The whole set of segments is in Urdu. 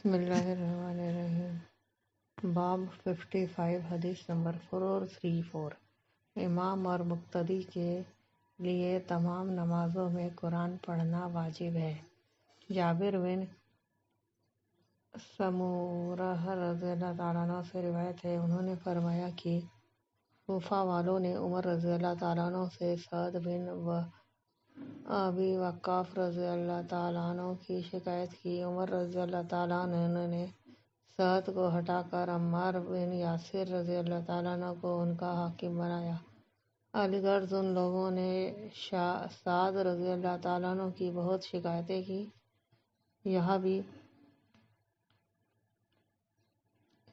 بسم اللہ الرحمن الرحیم۔ باب 55 حدیث نمبر 434۔ امام اور مقتدی کے لیے تمام نمازوں میں قرآن پڑھنا واجب ہے۔ جابر بن سمورہ رضی اللہ تعالیٰ عنہ سے روایت ہے، انہوں نے فرمایا کہ کوفہ والوں نے عمر رضی اللہ تعالیٰ عنہ سے سعد بن ابی وقاص رضی اللہ تعالیٰ عنہ کی شکایت کی۔ عمر رضی اللہ تعالیٰ عنہ نے سعد کو ہٹا کر عمار بن یاسر رضی اللہ تعالیٰ عنہ کو ان کا حاکم بنایا۔ الغرض ان لوگوں نے سعد رضی اللہ تعالیٰ عنہ کی بہت شکایتیں کی، یہاں بھی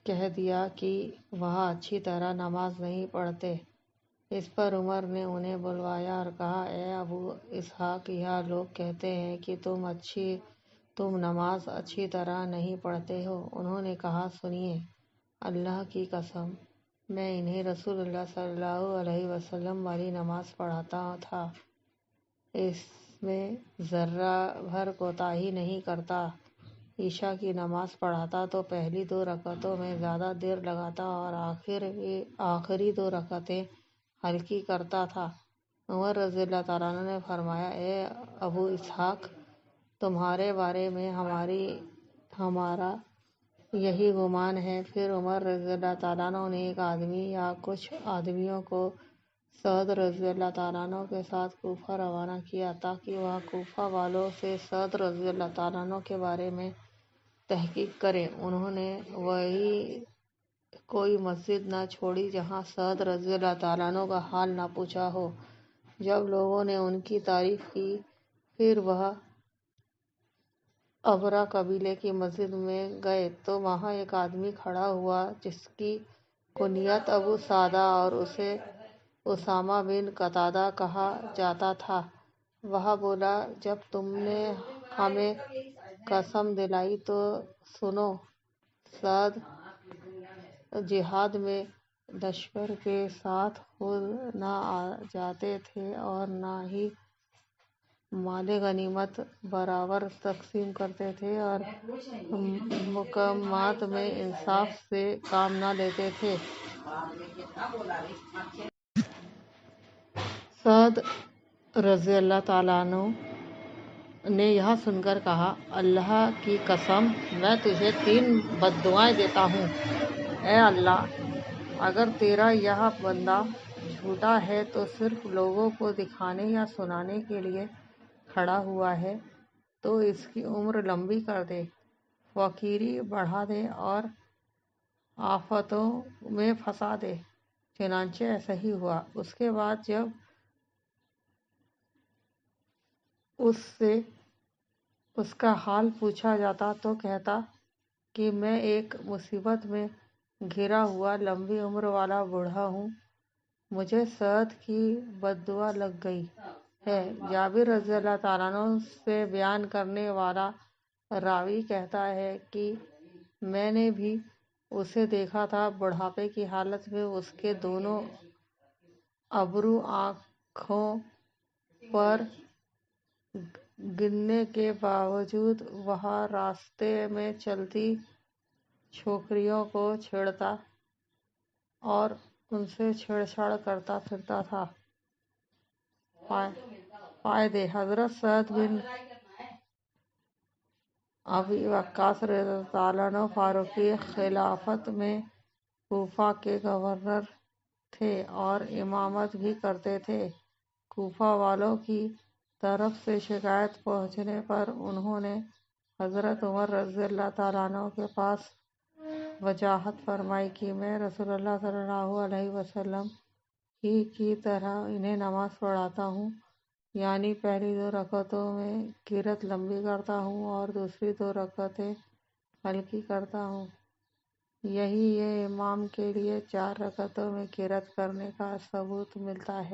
کہہ دیا کہ وہ اچھی طرح نماز نہیں پڑھتے۔ اس پر عمر نے انہیں بلوایا اور کہا، اے ابو اسحاق، یہ لوگ کہتے ہیں کہ تم نماز اچھی طرح نہیں پڑھتے ہو۔ انہوں نے کہا، سنیے، اللہ کی قسم، میں انہیں رسول اللہ صلی اللہ علیہ وسلم والی نماز پڑھاتا تھا، اس میں ذرہ بھر کوتاہی نہیں کرتا۔ عشاء کی نماز پڑھاتا تو پہلی 2 رکعتوں میں زیادہ دیر لگاتا اور آخری 2 رکعتیں ہلکی کرتا تھا۔ عمر رضی اللہ تعالیٰ عنہ نے فرمایا، اے ابو اسحاق، تمہارے بارے میں ہمارا یہی گمان ہے۔ پھر عمر رضی اللہ تعالیٰ عنہ نے ایک آدمی یا کچھ آدمیوں کو سعد رضی اللہ تعالیٰ عنہ کے ساتھ کوفہ روانہ کیا تاکہ وہ کوفہ والوں سے سعد رضی اللہ تعالیٰ عنہ کے بارے میں تحقیق کریں۔ انہوں نے وہی کوئی مسجد نہ چھوڑی جہاں سعد رضی اللہ تعالیٰ عنہ کا حال نہ پوچھا ہو۔ جب لوگوں نے ان کی تعریف کی، پھر وہ ابرہ قبیلے کی مسجد میں گئے تو وہاں ایک آدمی کھڑا ہوا جس کی کنیت ابو سعدہ اور اسے اسامہ بن قتادہ کہا جاتا تھا۔ وہ بولا، جب تم نے ہمیں قسم دلائی تو سنو۔ سعد جہاد میں لشکر کے ساتھ خود نہ جاتے تھے اور نہ ہی مال غنیمت برابر تقسیم کرتے تھے اور مقامات میں انصاف سے کام نہ لیتے تھے۔ سعد رضی اللہ تعالیٰ عنہ نے یہ سن کر کہا، اللہ کی قسم، میں تجھے 3 بددعائیں دیتا ہوں۔ اے اللہ، اگر تیرا یہ بندہ جھوٹا ہے تو صرف لوگوں کو دکھانے یا سنانے کے لیے کھڑا ہوا ہے تو اس کی عمر لمبی کر دے، فقیری بڑھا دے اور آفتوں میں پھنسا دے۔ چنانچہ ایسا ہی ہوا۔ اس کے بعد جب اس سے اس کا حال پوچھا جاتا تو کہتا کہ میں ایک مصیبت میں گھرا ہوا لمبی عمر والا بوڑھا ہوں، مجھے سعد کی بددعا لگ گئی ہے۔ جابر رضی اللہ تعالیٰ عنہ سے بیان کرنے والا راوی کہتا ہے کہ میں نے بھی اسے دیکھا تھا، بڑھاپے کی حالت میں اس کے دونوں ابرو آنکھوں پر گرنے کے باوجود وہ راستے میں چلتی چھوکریوں کو چھیڑتا اور ان سے چھیڑ چھاڑ کرتا پھرتا تھا۔ فائدے: حضرت سعد بن ابی وقاص رضی اللہ تعالیٰ عنہ فاروقی خلافت میں کوفہ کے گورنر تھے اور امامت بھی کرتے تھے۔ کوفہ والوں کی طرف سے شکایت پہنچنے پر انہوں نے حضرت عمر رضی اللہ تعالیٰ عنہ کے پاس وضاحت فرمائی کہ میں رسول اللہ صلی اللہ علیہ وسلم ہی کی طرح انہیں نماز پڑھاتا ہوں، یعنی پہلی 2 رکعتوں میں قرأت لمبی کرتا ہوں اور دوسری 2 رکعتیں ہلکی کرتا ہوں۔ یہی امام کے لیے 4 رکعتوں میں قرأت کرنے کا ثبوت ملتا ہے۔